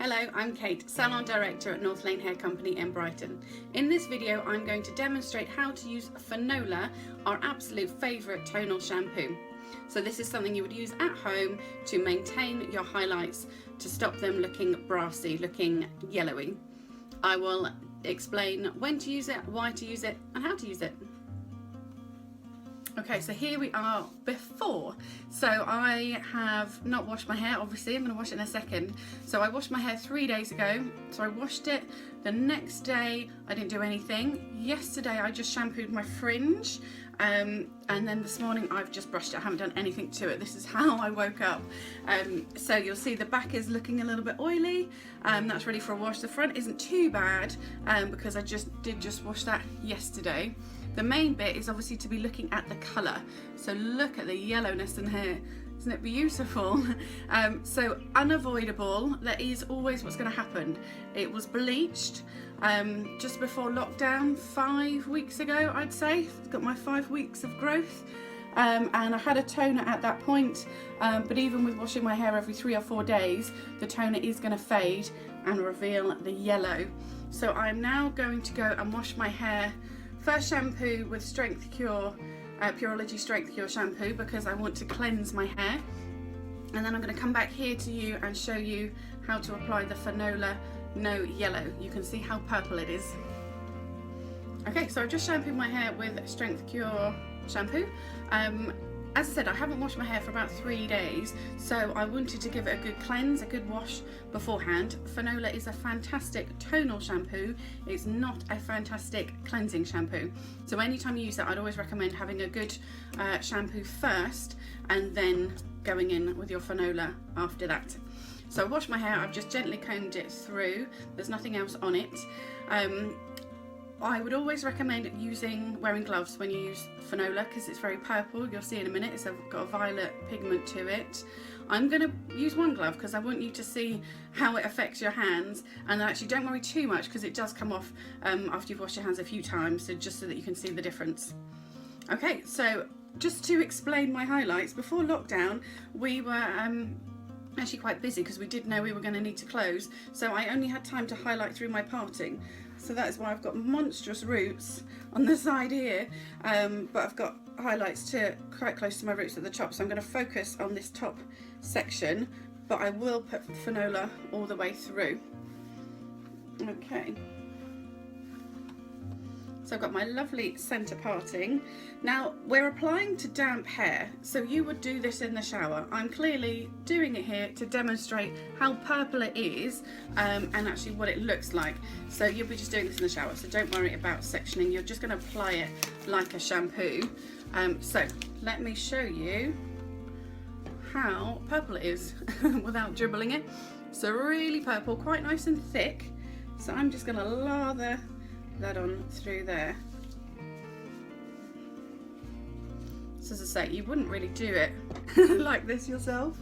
Hello, I'm Kate, Salon Director at North Lane Hair Company in Brighton. In this video I'm going to demonstrate how to use Fanola, our absolute favourite tonal shampoo. So this is something you would use at home to maintain your highlights, to stop them looking brassy, looking yellowy. I will explain when to use it, why to use it and how to use it. Okay, so here we are before. So I have not washed my hair, obviously, I'm going to wash it in a second. So I washed my hair 3 days ago, so I washed it. The next day I didn't do anything. Yesterday I just shampooed my fringe, and then this morning I've just brushed it. I haven't done anything to it. This is how I woke up. So you'll see the back is looking a little bit oily. That's ready for a wash. The front isn't too bad because I did just wash that yesterday. The main bit is obviously to be looking at the colour. So look at the yellowness in here. Isn't it beautiful? So unavoidable, that is always what's going to happen. It was bleached just before lockdown 5 weeks ago, I'd say. I've got my 5 weeks of growth. And I had a toner at that point, but even with washing my hair every 3 or 4 days, the toner is going to fade and reveal the yellow. So I'm now going to go and wash my hair. First shampoo with Strength Cure, Pureology Strength Cure shampoo, because I want to cleanse my hair. And then I'm going to come back here to you and show you how to apply the Fanola No Yellow. You can see how purple it is. Okay, so I've just shampooed my hair with Strength Cure shampoo. As I said, I haven't washed my hair for about 3 days, so I wanted to give it a good cleanse, a good wash beforehand. Fanola is a fantastic tonal shampoo. It's not a fantastic cleansing shampoo. So anytime you use it, I'd always recommend having a good shampoo first and then going in with your Fanola after that. So I washed my hair, I've just gently combed it through. There's nothing else on it. I would always recommend wearing gloves when you use Fanola because it's very purple. You'll see in a minute, it's got a violet pigment to it. I'm going to use one glove because I want you to see how it affects your hands, and actually don't worry too much because it does come off after you've washed your hands a few times, so just so that you can see the difference. Okay, so just to explain my highlights, before lockdown we were actually quite busy because we did know we were going to need to close, so I only had time to highlight through my parting. So that is why I've got monstrous roots on the side here, but I've got highlights quite close to my roots at the top, so I'm going to focus on this top section, but I will put Fanola all the way through. Okay. So I've got my lovely centre parting. Now we're applying to damp hair, so you would do this in the shower. I'm clearly doing it here to demonstrate how purple it is and actually what it looks like. So you'll be just doing this in the shower, so don't worry about sectioning. You're just going to apply it like a shampoo. So let me show you how purple it is without dribbling it. So really purple, quite nice and thick. So I'm just going to lather that on through there. So as I say, you wouldn't really do it like this yourself.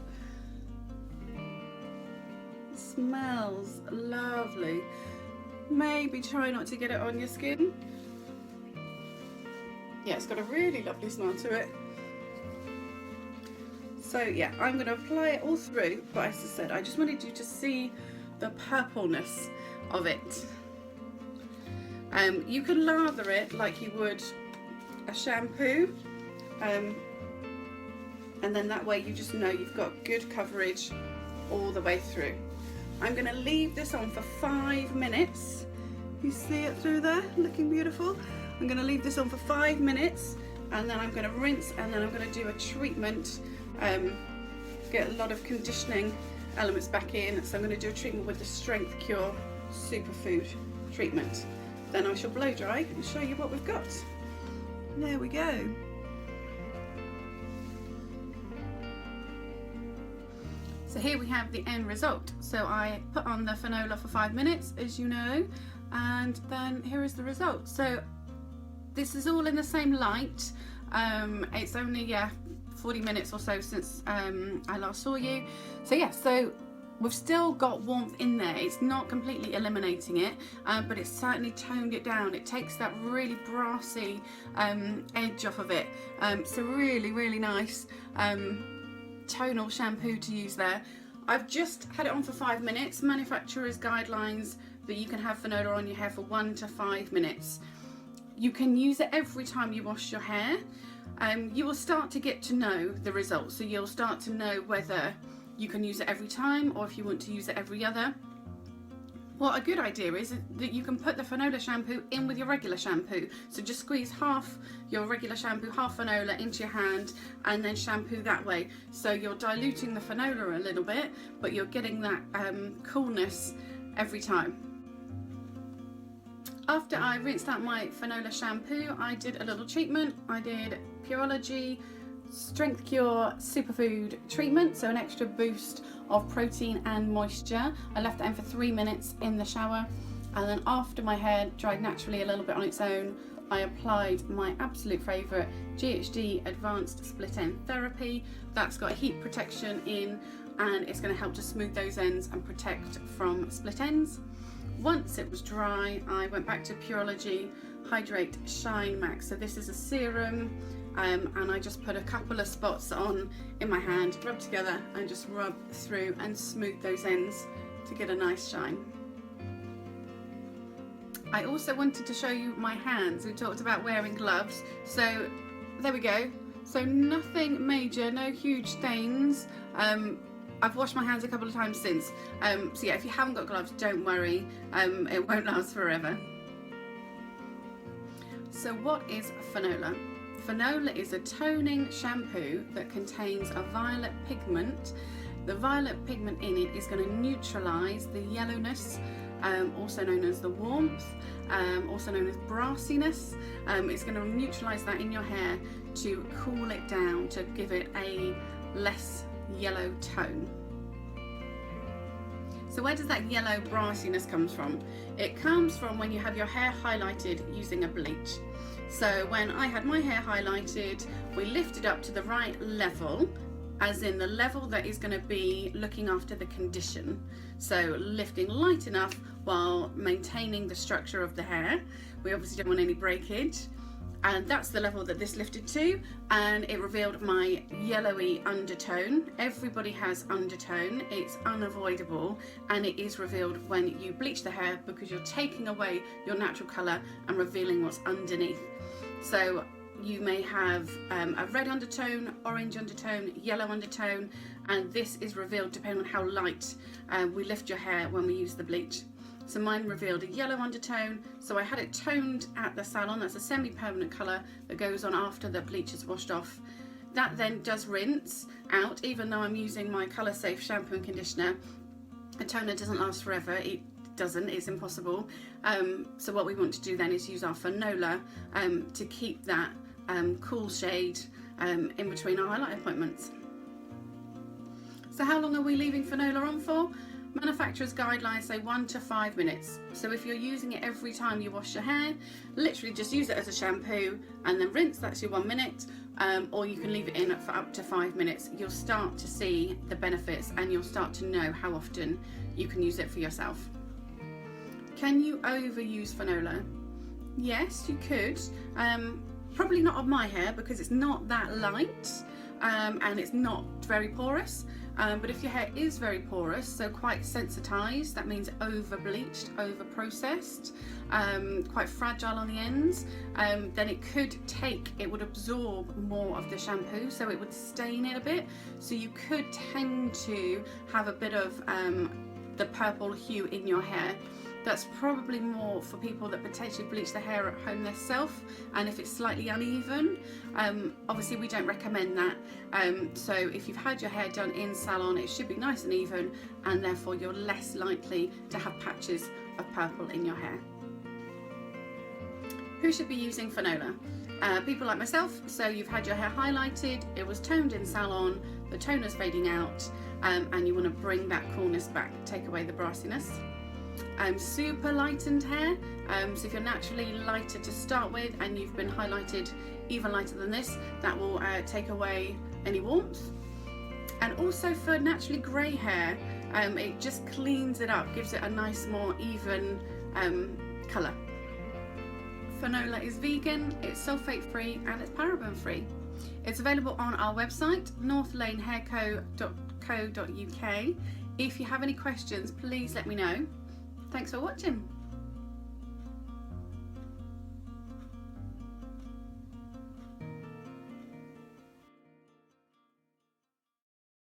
It smells lovely. Maybe try not to get it on your skin. Yeah, it's got a really lovely smell to it. So yeah, I'm going to apply it all through, but as I said, I just wanted you to see the purpleness of it. You can lather it like you would a shampoo, and then that way you just know you've got good coverage all the way through. I'm going to leave this on for 5 minutes. You see it through there, looking beautiful. I'm going to leave this on for 5 minutes, and then I'm going to rinse, and then I'm going to do a treatment, get a lot of conditioning elements back in. So I'm going to do a treatment with the Strength Cure Superfood treatment. Then I shall blow dry and show you what we've got. There we go. So here we have the end result. So I put on the Fanola for 5 minutes, as you know, and then here is the result. So this is all in the same light. It's only 40 minutes or so since I last saw you. So yeah, so we've still got warmth in there. It's not completely eliminating it, but it's certainly toned it down. It takes that really brassy edge off of it. So really, really nice tonal shampoo to use there. I've just had it on for 5 minutes. Manufacturer's guidelines that you can have Fanola on your hair for 1 to 5 minutes. You can use it every time you wash your hair. You will start to get to know the results. So you'll start to know whether you can use it every time or if you want to use it every other. What a good idea is that you can put the Fanola shampoo in with your regular shampoo. So just squeeze half your regular shampoo, half Fanola into your hand and then shampoo that way. So you're diluting the Fanola a little bit, but you're getting that coolness every time. After I rinsed out my Fanola shampoo, I did a little treatment. I did Pureology Strength Cure Superfood treatment, so an extra boost of protein and moisture. I left that in for 3 minutes in the shower, and then after my hair dried naturally a little bit on its own, I applied my absolute favourite GHD Advanced Split End Therapy. That's got heat protection in, and it's going to help to smooth those ends and protect from split ends. Once it was dry, I went back to Pureology Hydrate Shine Max. So this is a serum, and I just put a couple of spots on in my hand, rub together and just rub through and smooth those ends to get a nice shine. I also wanted to show you my hands. We talked about wearing gloves, so there we go. So nothing major, no huge stains. I've washed my hands a couple of times since, so yeah, if you haven't got gloves, don't worry, it won't last forever. So what is Fanola? Fanola is a toning shampoo that contains a violet pigment. The violet pigment in it is going to neutralise the yellowness, also known as the warmth, also known as brassiness. It's going to neutralise that in your hair to cool it down, to give it a less yellow tone. So where does that yellow brassiness comes from? It comes from when you have your hair highlighted using a bleach. So when I had my hair highlighted, we lifted up to the right level, as in the level that is going to be looking after the condition. So lifting light enough while maintaining the structure of the hair. We obviously don't want any breakage. And that's the level that this lifted to, and it revealed my yellowy undertone. Everybody has undertone, it's unavoidable, and it is revealed when you bleach the hair because you're taking away your natural colour and revealing what's underneath. So you may have a red undertone, orange undertone, yellow undertone, and this is revealed depending on how light we lift your hair when we use the bleach. So mine revealed a yellow undertone, so I had it toned at the salon. That's a semi-permanent colour that goes on after the bleach is washed off. That then does rinse out, even though I'm using my colour safe shampoo and conditioner. A toner doesn't last forever, it doesn't, it's impossible. So what we want to do then is use our Fanola to keep that cool shade in between our highlight appointments. So how long are we leaving Fanola on for? Manufacturer's guidelines say 1 to 5 minutes. So if you're using it every time you wash your hair, literally just use it as a shampoo and then rinse, that's your 1 minute, or you can leave it in for up to 5 minutes. You'll start to see the benefits and you'll start to know how often you can use it for yourself. Can you overuse Fanola? Yes, you could. Probably not on my hair because it's not that light and it's not very porous. But if your hair is very porous, so quite sensitized, that means over bleached, over processed, quite fragile on the ends, then it would absorb more of the shampoo, so it would stain it a bit. So you could tend to have a bit of the purple hue in your hair. That's probably more for people that potentially bleach their hair at home themselves, and if it's slightly uneven. Obviously we don't recommend that, so if you've had your hair done in salon, it should be nice and even, and therefore you're less likely to have patches of purple in your hair. Who should be using Fanola? People like myself, so you've had your hair highlighted, it was toned in salon, the toner's fading out, and you want to bring that coolness back, take away the brassiness. Super lightened hair, so if you're naturally lighter to start with and you've been highlighted even lighter than this, that will take away any warmth. And also for naturally grey hair, it just cleans it up, gives it a nice more even colour. Fanola is vegan, it's sulfate free and it's paraben free. It's available on our website northlanehairco.co.uk, If you have any questions, please let me know. Thanks for watching.